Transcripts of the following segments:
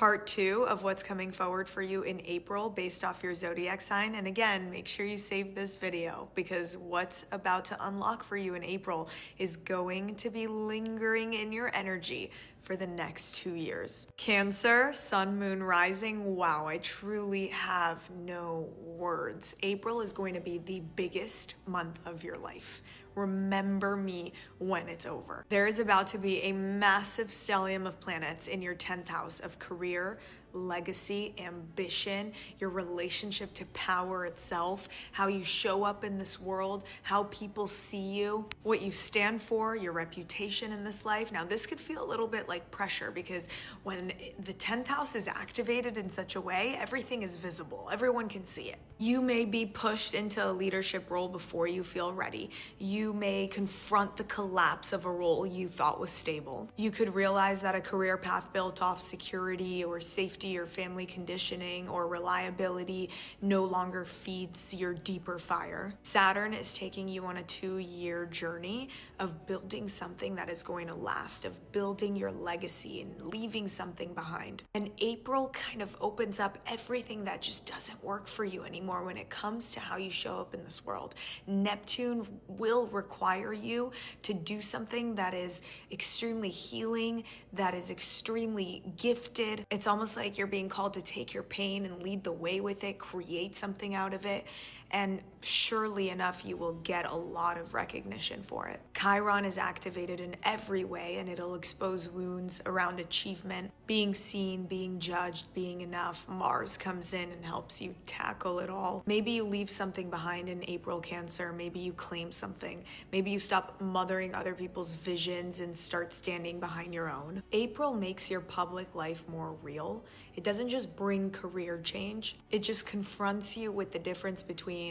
part 2 of what's coming forward for you in April based off your zodiac sign. And again, make sure you save this video because what's about to unlock for you in April is going to be lingering in your energy for the next 2 years. Cancer, sun, moon, rising. Wow, I truly have no words. April is going to be the biggest month of your life. Remember me when it's over. There is about to be a massive stellium of planets in your 10th house of career, legacy, ambition, your relationship to power itself, how you show up in this world, how people see you, what you stand for, your reputation in this life. Now, this could feel a little bit like pressure because when the 10th house is activated in such a way, everything is visible. Everyone can see it. You may be pushed into a leadership role before you feel ready. You may confront the collapse of a role you thought was stable. You could realize that a career path built off security or safety or family conditioning or reliability no longer feeds your deeper fire. Saturn is taking you on a 2-year journey of building something that is going to last, of building your legacy and leaving something behind. And April kind of opens up everything that just doesn't work for you anymore when it comes to how you show up in this world. Neptune will require you to do something that is extremely healing, that is extremely gifted. It's almost like you're being called to take your pain and lead the way with it, create something out of it. And surely enough, you will get a lot of recognition for it. Chiron is activated in every way, and it'll expose wounds around achievement, being seen, being judged, being enough. Mars comes in and helps you tackle it all. Maybe you leave something behind in April, Cancer. Maybe you claim something. Maybe you stop mothering other people's visions and start standing behind your own. April makes your public life more real. It doesn't just bring career change. It just confronts you with the difference between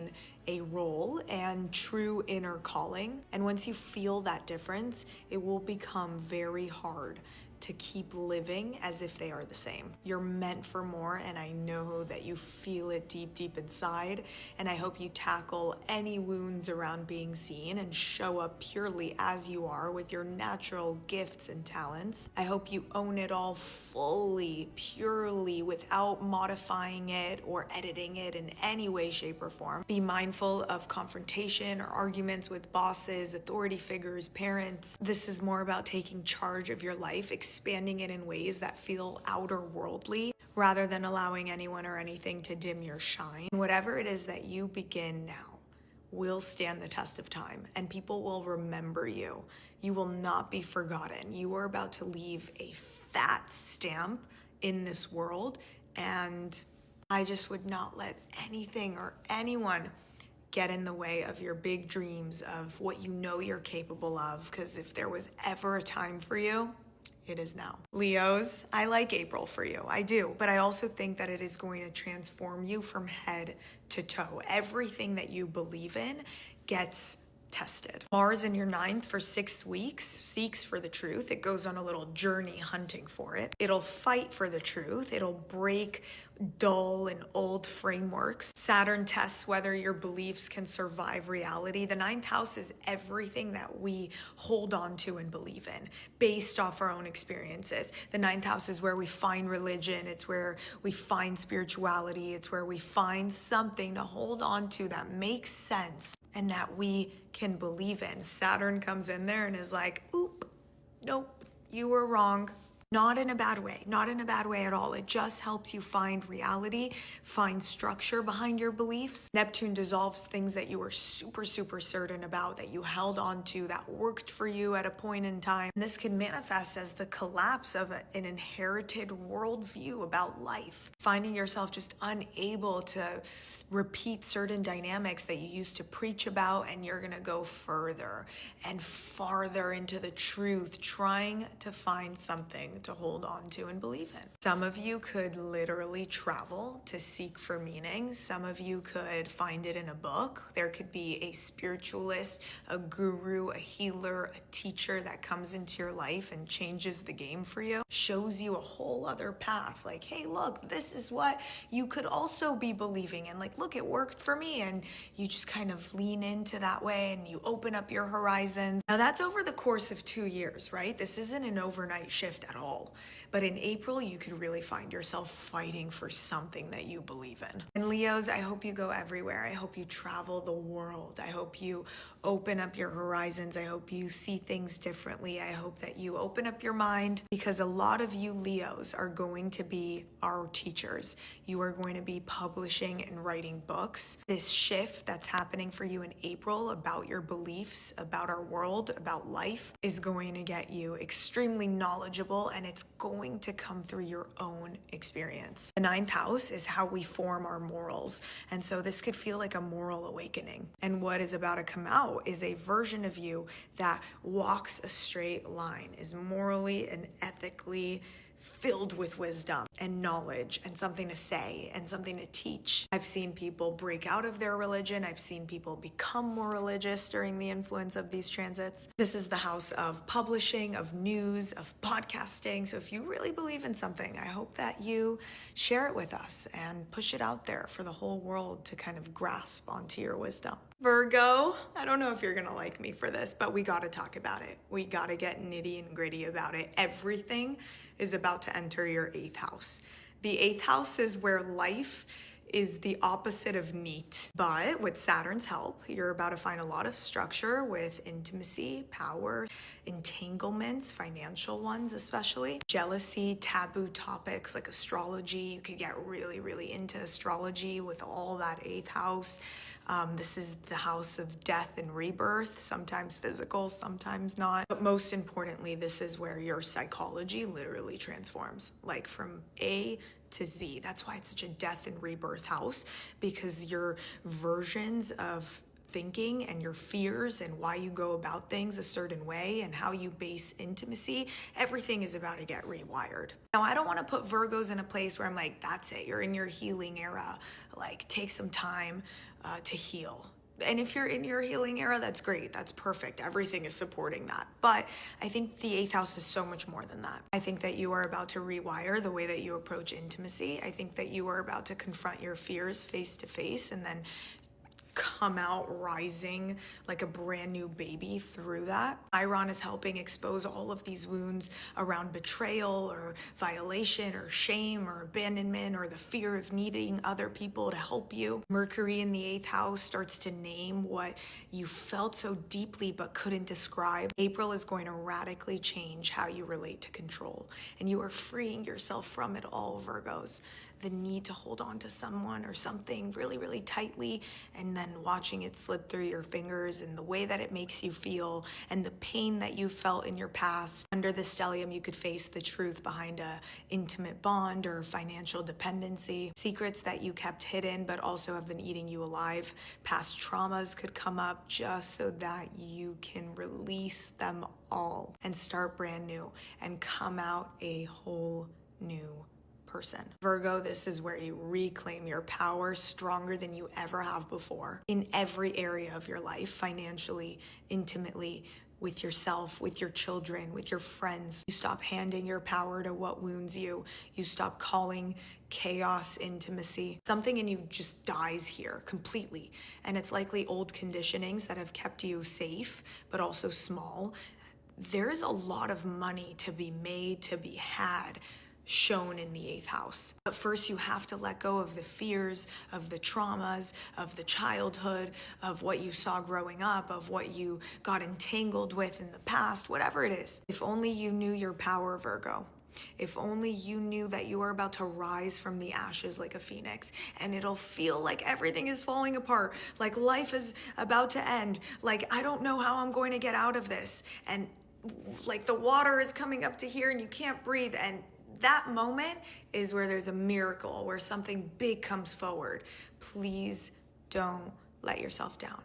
a role and true inner calling. And once you feel that difference, it will become very hard to keep living as if they are the same. You're meant for more, and I know that you feel it deep, deep inside. And I hope you tackle any wounds around being seen and show up purely as you are with your natural gifts and talents. I hope you own it all fully, purely, without modifying it or editing it in any way, shape, or form. Be mindful of confrontation or arguments with bosses, authority figures, parents. This is more about taking charge of your life, expanding it in ways that feel outer worldly rather than allowing anyone or anything to dim your shine. Whatever it is that you begin now will stand the test of time, and people will remember you. You will not be forgotten. You are about to leave a fat stamp in this world, and I just would not let anything or anyone get in the way of your big dreams, of what you know you're capable of, because if there was ever a time for you, it is now. Leos, I like April for you. I do. But I also think that it is going to transform you from head to toe. Everything that you believe in gets tested. Mars in your 9th for 6 weeks seeks for the truth. It goes on a little journey hunting for it. It'll fight for the truth. It'll break dull and old frameworks. Saturn tests whether your beliefs can survive reality. The 9th house is everything that we hold on to and believe in based off our own experiences. The 9th house is where we find religion. It's where we find spirituality. It's where we find something to hold on to that makes sense and that we can believe in. Saturn comes in there and is like, oop, nope, you were wrong. Not in a bad way, not in a bad way at all. It just helps you find reality, find structure behind your beliefs. Neptune dissolves things that you were super, super certain about, that you held on to, that worked for you at a point in time. And this can manifest as the collapse of an inherited worldview about life. Finding yourself just unable to repeat certain dynamics that you used to preach about, and you're gonna go further and farther into the truth, trying to find something to hold on to and believe in. Some of you could literally travel to seek for meaning. Some of you could find it in a book. There could be a spiritualist, a guru, a healer, a teacher that comes into your life and changes the game for you, shows you a whole other path. Like, hey, look, this is what you could also be believing in. Like, look, it worked for me. And you just kind of lean into that way and you open up your horizons. Now that's over the course of 2 years, right? This isn't an overnight shift at all. all. But in April, you could really find yourself fighting for something that you believe in. And Leos, I hope you go everywhere. I hope you travel the world. I hope you open up your horizons. I hope you see things differently. I hope that you open up your mind, because a lot of you Leos are going to be our teachers. You are going to be publishing and writing books. This shift that's happening for you in April about your beliefs, about our world, about life, is going to get you extremely knowledgeable, and it's going to come through your own experience. The ninth house is how we form our morals, and so this could feel like a moral awakening. And what is about to come out is a version of you that walks a straight line, is morally and ethically filled with wisdom and knowledge and something to say and something to teach. I've seen people break out of their religion. I've seen people become more religious during the influence of these transits. This is the house of publishing, of news, of podcasting. So if you really believe in something, I hope that you share it with us and push it out there for the whole world to kind of grasp onto your wisdom. Virgo, I don't know if you're gonna like me for this, but we gotta talk about it. We gotta get nitty and gritty about it. Everything is about to enter your 8th house. The 8th house is where life is the opposite of neat. But with Saturn's help, you're about to find a lot of structure with intimacy, power, entanglements, financial ones especially, jealousy, taboo topics like astrology. You could get really, really into astrology with all that 8th house. This is the house of death and rebirth, sometimes physical, sometimes not. But most importantly, this is where your psychology literally transforms, like from A to Z. That's why it's such a death and rebirth house, because your versions of thinking and your fears and why you go about things a certain way and how you base intimacy, everything is about to get rewired. Now, I don't want to put Virgos in a place where I'm like, that's it, you're in your healing era. Like, take some time to heal. And if you're in your healing era, that's great. That's perfect. Everything is supporting that. But I think the 8th house is so much more than that. I think that you are about to rewire the way that you approach intimacy. I think that you are about to confront your fears face to face and then come out rising like a brand new baby through that. Chiron is helping expose all of these wounds around betrayal or violation or shame or abandonment or the fear of needing other people to help you. Mercury in the 8th house starts to name what you felt so deeply but couldn't describe. April is going to radically change how you relate to control, and you are freeing yourself from it all, Virgos. The need to hold on to someone or something really, really tightly and then watching it slip through your fingers, and the way that it makes you feel and the pain that you felt in your past. Under the stellium, you could face the truth behind a intimate bond or financial dependency, secrets that you kept hidden but also have been eating you alive. Past traumas could come up just so that you can release them all and start brand new and come out a whole new person. Virgo, this is where you reclaim your power stronger than you ever have before in every area of your life, financially, intimately, with yourself, with your children, with your friends. You stop handing your power to what wounds you. You stop calling chaos intimacy. Something in you just dies here completely. And it's likely old conditionings that have kept you safe, but also small. There's a lot of money to be made, to be had, shown in the 8th house. But first you have to let go of the fears, of the traumas, of the childhood, of what you saw growing up, of what you got entangled with in the past, whatever it is. If only you knew your power, Virgo. If only you knew that you are about to rise from the ashes like a phoenix, and it'll feel like everything is falling apart, like life is about to end, like I don't know how I'm going to get out of this, and like the water is coming up to here and you can't breathe, and that moment is where there's a miracle, where something big comes forward. Please don't let yourself down.